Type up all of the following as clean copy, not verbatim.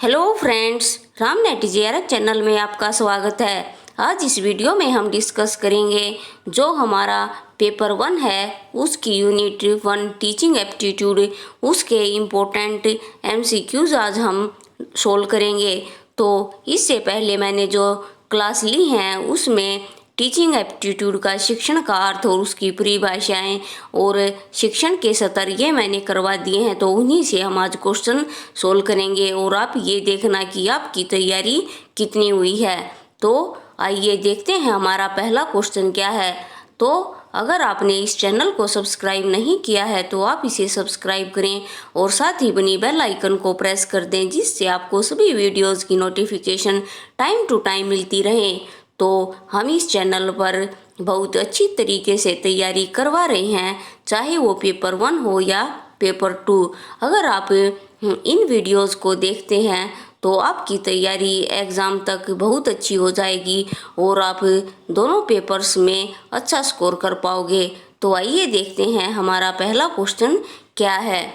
Hello friends, Ram नेटिजियर channel में आपका स्वागत है। आज इस वीडियो में हम डिस्कस करेंगे जो हमारा पेपर 1 है उसकी यूनिट 1 टीचिंग एप्टीट्यूड उसके इम्पोर्टेंट एमसीक्यूज आज हम सोल्व करेंगे। तो इससे पहले मैंने जो क्लास ली हैं उसमें टीचिंग एप्टीट्यूड का शिक्षण का अर्थ और उसकी परिभाषाएं और शिक्षण के स्तर ये मैंने करवा दिए हैं, तो उन्हीं से हम आज क्वेश्चन सोल्व करेंगे और आप ये देखना कि आपकी तैयारी कितनी हुई है। तो आइए देखते हैं हमारा पहला क्वेश्चन क्या है। तो अगर आपने इस चैनल को सब्सक्राइब नहीं किया है तो आप इसे सब्सक्राइब करें और साथ ही बनी बेल आइकन को प्रेस कर दें, जिससे आपको सभी वीडियोज़ की नोटिफिकेशन टाइम टू टाइम मिलती रहे। तो हम इस चैनल पर बहुत अच्छी तरीके से तैयारी करवा रहे हैं, चाहे वो पेपर 1 हो या पेपर 2। अगर आप इन वीडियोस को देखते हैं तो आपकी तैयारी एग्ज़ाम तक बहुत अच्छी हो जाएगी और आप दोनों पेपर्स में अच्छा स्कोर कर पाओगे। तो आइए देखते हैं हमारा पहला क्वेश्चन क्या है।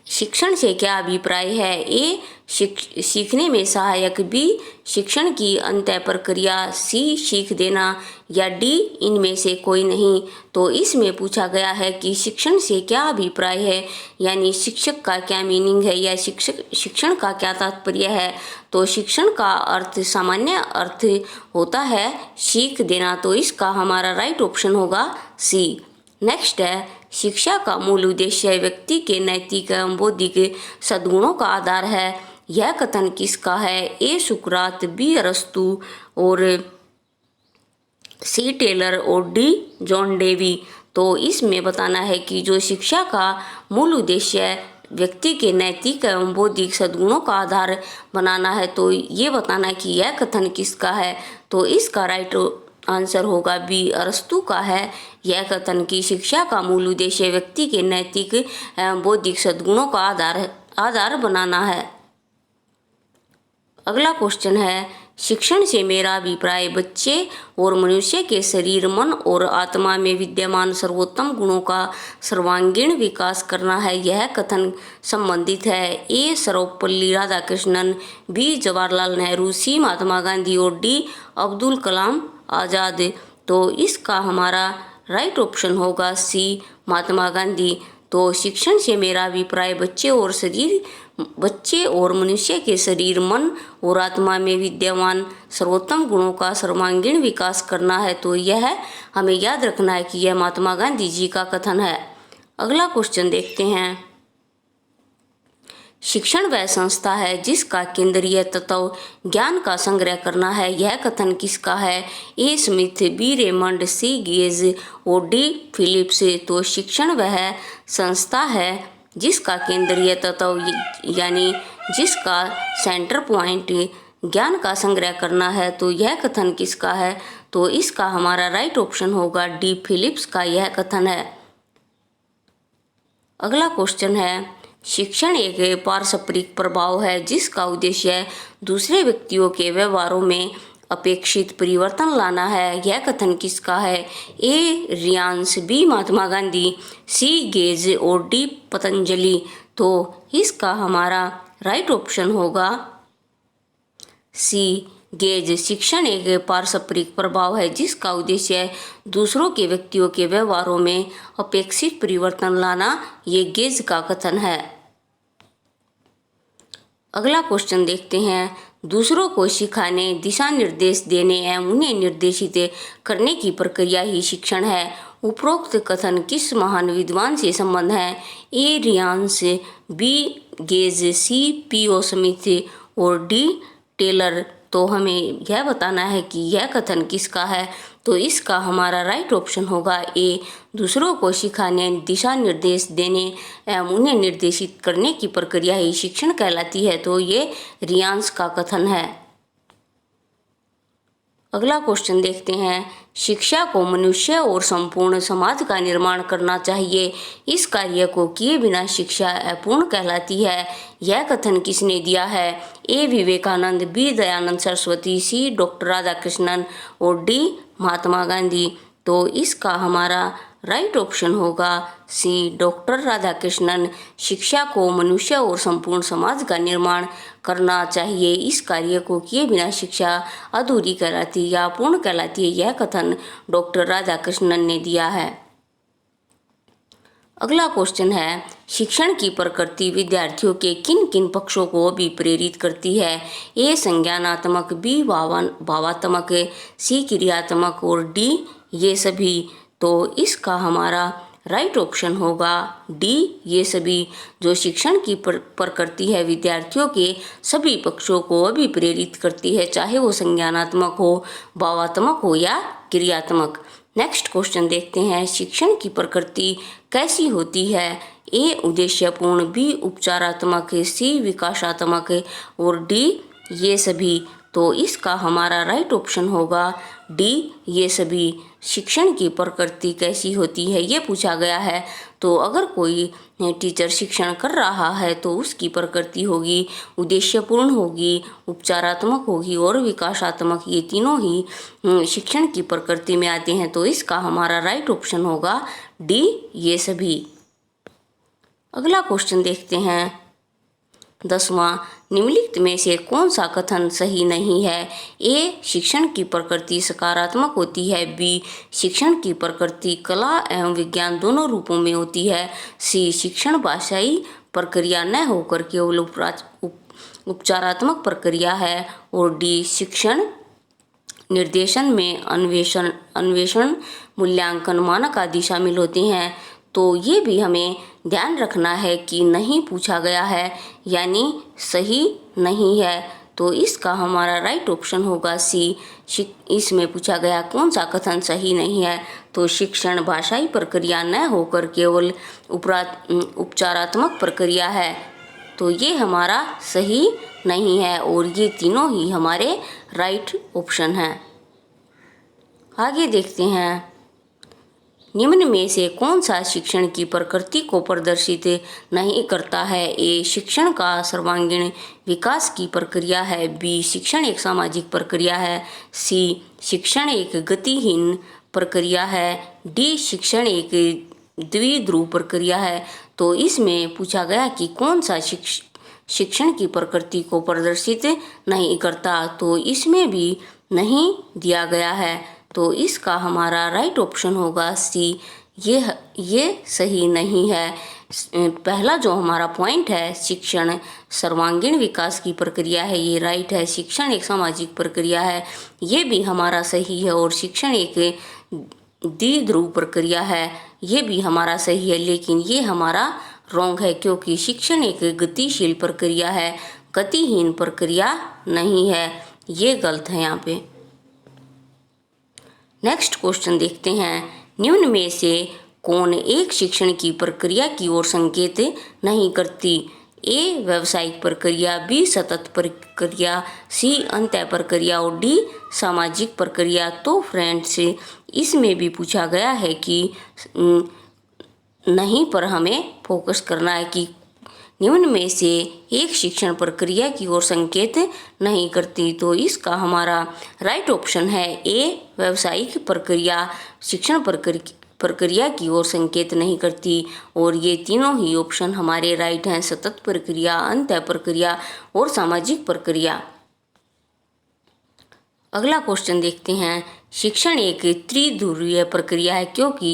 शिक्षण से क्या अभिप्राय है? ए सीखने में सहायक, बी शिक्षण की अंतः प्रक्रिया, सी सीख देना, या डी इनमें से कोई नहीं। तो इसमें पूछा गया है कि शिक्षण से क्या अभिप्राय है, यानी शिक्षक का क्या मीनिंग है या शिक्षण का क्या तात्पर्य है। तो शिक्षण का अर्थ सामान्य अर्थ होता है सीख देना, तो इसका हमारा राइट ऑप्शन होगा सी। नेक्स्ट है, शिक्षा का मूल उद्देश्य व्यक्ति के नैतिक एवं बौद्धिक सद्गुणों का आधार है। यह कथन किसका है? ए सुकरात, बी अरस्तु और सी टेलर और डी जॉन डेवी। तो इसमें बताना है कि जो शिक्षा का मूल उद्देश्य व्यक्ति के नैतिक एवं बौद्धिक सद्गुणों का आधार बनाना है, तो ये बताना है कि यह कथन किसका है। तो इसका राइट आंसर होगा बी अरस्तु का है। यह कथन की शिक्षा का मूल उद्देश्य व्यक्ति के नैतिक एवं बौद्धिक सद्गुणों का आधार बनाना है। अगला क्वेश्चन है, शिक्षण से मेरा अभिप्राय बच्चे और मनुष्य के शरीर, मन और आत्मा में विद्यमान सर्वोत्तम गुणों का सर्वांगीण विकास करना है। यह कथन संबंधित है ए सर्वपल्ली राधाकृष्णन, बी जवाहरलाल नेहरू, सी महात्मा गांधी और डी अब्दुल कलाम आज़ाद। तो इसका हमारा राइट ऑप्शन होगा सी महात्मा गांधी। तो शिक्षण से मेरा अभिप्राय बच्चे और मनुष्य के शरीर, मन और आत्मा में विद्यमान सर्वोत्तम गुणों का सर्वांगीण विकास करना है। तो यह हमें याद रखना है कि यह महात्मा गांधी जी का कथन है। अगला क्वेश्चन देखते हैं, शिक्षण वह संस्था है जिसका केंद्रीय तत्व ज्ञान का संग्रह करना है। यह कथन किसका है? A Smith, B Raymond, C Gage और डी फिलिप्स। तो शिक्षण वह संस्था है जिसका केंद्रीय तत्व यानी जिसका सेंटर पॉइंट ज्ञान का संग्रह करना है। तो यह कथन किसका है? तो इसका हमारा राइट ऑप्शन होगा डी फिलिप्स का यह कथन है। अगला क्वेश्चन है, शिक्षण एक पारस्परिक प्रभाव है जिसका उद्देश्य दूसरे व्यक्तियों के व्यवहारों में अपेक्षित परिवर्तन लाना है। यह कथन किसका है? ए रियांस, बी महात्मा गांधी, सी गेज और डी पतंजलि। तो इसका हमारा राइट ऑप्शन होगा सी गेज। शिक्षण एक पारस्परिक प्रभाव है जिसका उद्देश्य दूसरों के व्यक्तियों के व्यवहारों में अपेक्षित परिवर्तन लाना, ये गेज का कथन है। अगला क्वेश्चन देखते हैं, दूसरों को सिखाने, दिशा निर्देश देने एवं उन्हें निर्देशित करने की प्रक्रिया ही शिक्षण है। उपरोक्त कथन किस महान विद्वान से संबंध है? ए रियांस, बी गेज, सी पी.ओ. स्मिथ और डी टेलर। तो हमें यह बताना है कि यह कथन किसका है। तो इसका हमारा राइट ऑप्शन होगा ए दूसरों को सिखाने, दिशा निर्देश देने एवं उन्हें निर्देशित करने की प्रक्रिया ही शिक्षण कहलाती है। तो ये रियांस का कथन है। अगला क्वेश्चन देखते हैं, शिक्षा को मनुष्य और संपूर्ण समाज का निर्माण करना चाहिए। इस कार्य को किए बिना शिक्षा अपूर्ण कहलाती है। यह कथन किसने दिया है? ए विवेकानंद, बी दयानंद सरस्वती, सी डॉक्टर राधाकृष्णन और डी महात्मा गांधी। तो इसका हमारा राइट ऑप्शन होगा सी डॉक्टर राधाकृष्णन। शिक्षा को मनुष्य और संपूर्ण समाज का निर्माण करना चाहिए। इस कार्य को किए बिना शिक्षा अधूरी कहलाती या पूर्ण कहलाती है। यह कथन डॉक्टर राधाकृष्णन ने दिया है। अगला क्वेश्चन है, शिक्षण की प्रकृति विद्यार्थियों के किन किन पक्षों को भी प्रेरित करती है? ए संज्ञानात्मक, बी भावात्मक, सी क्रियात्मक और डी ये सभी। तो इसका हमारा राइट ऑप्शन होगा डी ये सभी। जो शिक्षण की प्रकृति है विद्यार्थियों के सभी पक्षों को अभिप्रेरित करती है, चाहे वो संज्ञानात्मक हो, भावात्मक हो या क्रियात्मक। नेक्स्ट क्वेश्चन देखते हैं, शिक्षण की प्रकृति कैसी होती है? ए उद्देश्यपूर्ण, बी उपचारात्मक, सी विकासात्मक और डी ये सभी। तो इसका हमारा राइट ऑप्शन होगा डी ये सभी। शिक्षण की प्रकृति कैसी होती है ये पूछा गया है। तो अगर कोई टीचर शिक्षण कर रहा है तो उसकी प्रकृति होगी उद्देश्यपूर्ण, होगी उपचारात्मक, होगी और विकासात्मक। ये तीनों ही शिक्षण की प्रकृति में आते हैं। तो इसका हमारा राइट ऑप्शन होगा डी ये सभी। अगला क्वेश्चन देखते हैं, 10वां, निम्नलिखित में से कौन सा कथन सही नहीं है? ए शिक्षण की प्रकृति सकारात्मक होती है, बी शिक्षण की प्रकृति कला एवं विज्ञान दोनों रूपों में होती है, सी शिक्षण भाषाई प्रक्रिया न होकर केवल उपचारात्मक प्रक्रिया है और डी शिक्षण निर्देशन में अन्वेषण मूल्यांकन मानक आदि शामिल होते हैं। तो ये भी हमें ध्यान रखना है कि नहीं पूछा गया है, यानी सही नहीं है। तो इसका हमारा राइट ऑप्शन होगा सी। इसमें पूछा गया कौन सा कथन सही नहीं है? तो शिक्षण भाषाई प्रक्रिया न होकर केवल उपचारात्मक प्रक्रिया है। तो ये हमारा सही नहीं है और ये तीनों ही हमारे राइट ऑप्शन हैं। आगे देखते हैं, निम्न में से कौन सा शिक्षण की प्रकृति को प्रदर्शित नहीं करता है? ए शिक्षण का सर्वांगीण विकास की प्रक्रिया है, बी शिक्षण एक सामाजिक प्रक्रिया है, सी शिक्षण एक गतिहीन प्रक्रिया है, डी शिक्षण एक द्विध्रुव प्रक्रिया है। तो इसमें पूछा गया कि कौन सा शिक्षण की प्रकृति को प्रदर्शित नहीं करता। तो इसमें भी नहीं दिया गया है। तो इसका हमारा राइट ऑप्शन होगा सी। ये सही नहीं है। पहला जो हमारा पॉइंट है शिक्षण सर्वांगीण विकास की प्रक्रिया है, ये राइट है। शिक्षण एक सामाजिक प्रक्रिया है, ये भी हमारा सही है। और शिक्षण एक द्विध्रुव प्रक्रिया है, ये भी हमारा सही है। लेकिन ये हमारा रॉन्ग है क्योंकि शिक्षण एक गतिशील प्रक्रिया है, गतिहीन प्रक्रिया नहीं है। ये गलत है यहाँ पे। नेक्स्ट क्वेश्चन देखते हैं, निम्न में से कौन एक शिक्षण की प्रक्रिया की ओर संकेत नहीं करती? ए व्यावसायिक प्रक्रिया, बी सतत प्रक्रिया, सी अंतः प्रक्रिया और डी सामाजिक प्रक्रिया। तो फ्रेंड्स इसमें भी पूछा गया है कि नहीं पर हमें फोकस करना है कि निम्न में से एक शिक्षण प्रक्रिया की ओर संकेत नहीं करती। तो इसका हमारा राइट ऑप्शन है ए व्यावसायिक प्रक्रिया शिक्षण प्रक्रिया की ओर संकेत नहीं करती। और ये तीनों ही ऑप्शन हमारे राइट हैं, सतत प्रक्रिया, अंतः प्रक्रिया और सामाजिक प्रक्रिया। अगला क्वेश्चन देखते हैं, शिक्षण एक त्रिध्रुवीय प्रक्रिया है क्योंकि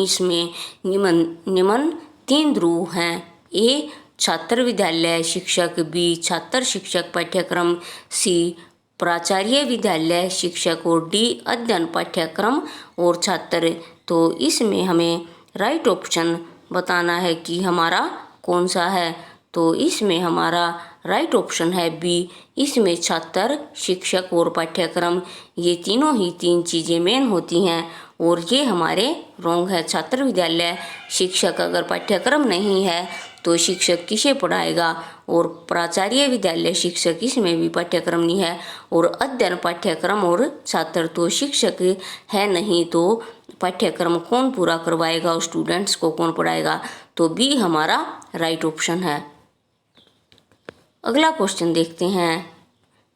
इसमें निम्न 3 ध्रुव हैं। ए छात्र विद्यालय शिक्षक, बी छात्र शिक्षक पाठ्यक्रम, सी प्राचार्य विद्यालय शिक्षक और डी अध्ययन पाठ्यक्रम और छात्र। तो इसमें हमें राइट ऑप्शन बताना है कि हमारा कौन सा है। तो इसमें हमारा राइट ऑप्शन है बी। इसमें छात्र शिक्षक और पाठ्यक्रम ये तीनों ही 3 चीज़ें मेन होती हैं और ये हमारे रॉन्ग है। छात्र विद्यालय शिक्षक अगर पाठ्यक्रम नहीं है तो शिक्षक किसे पढ़ाएगा? और प्राचार्य विद्यालय शिक्षक इसमें भी पाठ्यक्रम नहीं है। और अध्ययन पाठ्यक्रम और छात्र तो शिक्षक है नहीं तो पाठ्यक्रम कौन पूरा करवाएगा और स्टूडेंट्स को कौन पढ़ाएगा? तो बी हमारा राइट ऑप्शन है। अगला क्वेश्चन देखते हैं,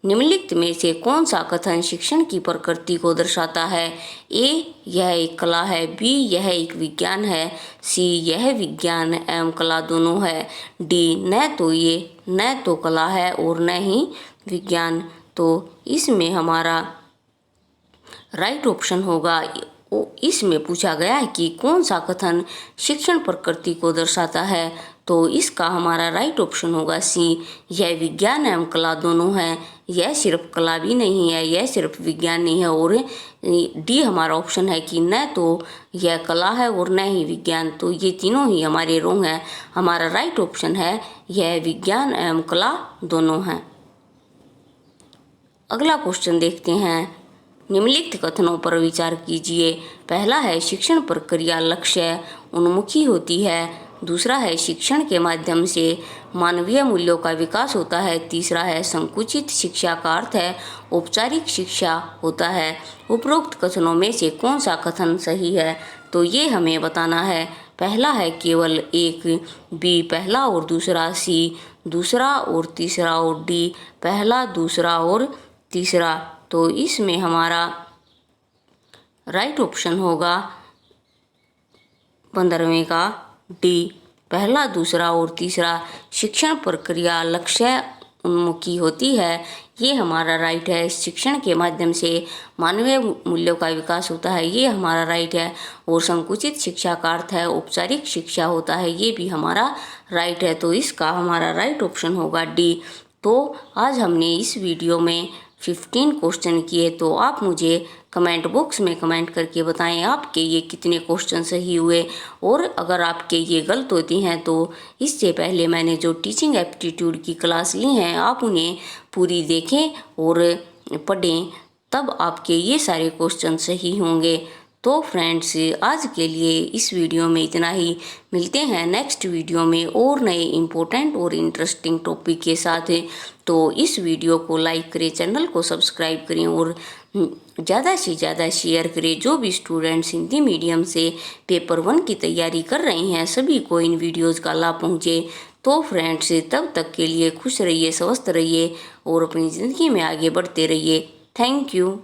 निम्नलिखित में से कौन सा कथन शिक्षण की प्रकृति को दर्शाता है? ए, यह एक कला है। बी, यह एक विज्ञान है। सी, यह विज्ञान एवं कला दोनों है। डी, न तो ये न तो कला है और न ही विज्ञान। तो इसमें हमारा राइट ऑप्शन होगा, इसमें पूछा गया है कि कौन सा कथन शिक्षण प्रकृति को दर्शाता है, तो इसका हमारा राइट ऑप्शन होगा सी, यह विज्ञान एवं कला दोनों है। यह सिर्फ कला भी नहीं है, यह सिर्फ विज्ञान नहीं है। और डी हमारा ऑप्शन है कि न तो यह कला है और न ही विज्ञान। तो ये तीनों ही हमारे रॉन्ग हैं। हमारा राइट ऑप्शन है यह विज्ञान एवं कला दोनों हैं। अगला क्वेश्चन देखते हैं। निम्नलिखित कथनों पर विचार कीजिए। पहला है शिक्षण प्रक्रिया लक्ष्य उन्मुखी होती है। दूसरा है शिक्षण के माध्यम से मानवीय मूल्यों का विकास होता है। तीसरा है संकुचित शिक्षा का अर्थ है औपचारिक शिक्षा होता है। उपरोक्त कथनों में से कौन सा कथन सही है, तो ये हमें बताना है। पहला है केवल एक। बी, पहला और दूसरा। सी, दूसरा और तीसरा। और डी, पहला, दूसरा और तीसरा। तो इसमें हमारा राइट ऑप्शन होगा 15वें का डी, पहला, दूसरा और तीसरा। शिक्षण प्रक्रिया लक्ष्य उन्मुखी होती है, ये हमारा राइट है। शिक्षण के माध्यम से मानवीय मूल्यों का विकास होता है, ये हमारा राइट है। और संकुचित शिक्षा का अर्थ है औपचारिक शिक्षा होता है, ये भी हमारा राइट है। तो इसका हमारा राइट ऑप्शन होगा डी। तो आज हमने इस वीडियो में 15 क्वेश्चन किए। तो आप मुझे कमेंट बॉक्स में कमेंट करके बताएं आपके ये कितने क्वेश्चन सही हुए, और अगर आपके ये गलत होती हैं तो इससे पहले मैंने जो टीचिंग एप्टीट्यूड की क्लास ली हैं आप उन्हें पूरी देखें और पढ़ें, तब आपके ये सारे क्वेश्चन सही होंगे। तो फ्रेंड्स, आज के लिए इस वीडियो में इतना ही। मिलते हैं नेक्स्ट वीडियो में और नए इम्पोर्टेंट और इंटरेस्टिंग टॉपिक के साथ। तो इस वीडियो को लाइक करें, चैनल को सब्सक्राइब करें और ज़्यादा से ज़्यादा शेयर करें। जो भी स्टूडेंट्स हिंदी मीडियम से पेपर 1 की तैयारी कर रहे हैं सभी को इन वीडियोज़ का लाभ पहुँचे। तो फ्रेंड्स, तब तक के लिए खुश रहिए, स्वस्थ रहिए और अपनी ज़िंदगी में आगे बढ़ते रहिए। Thank you.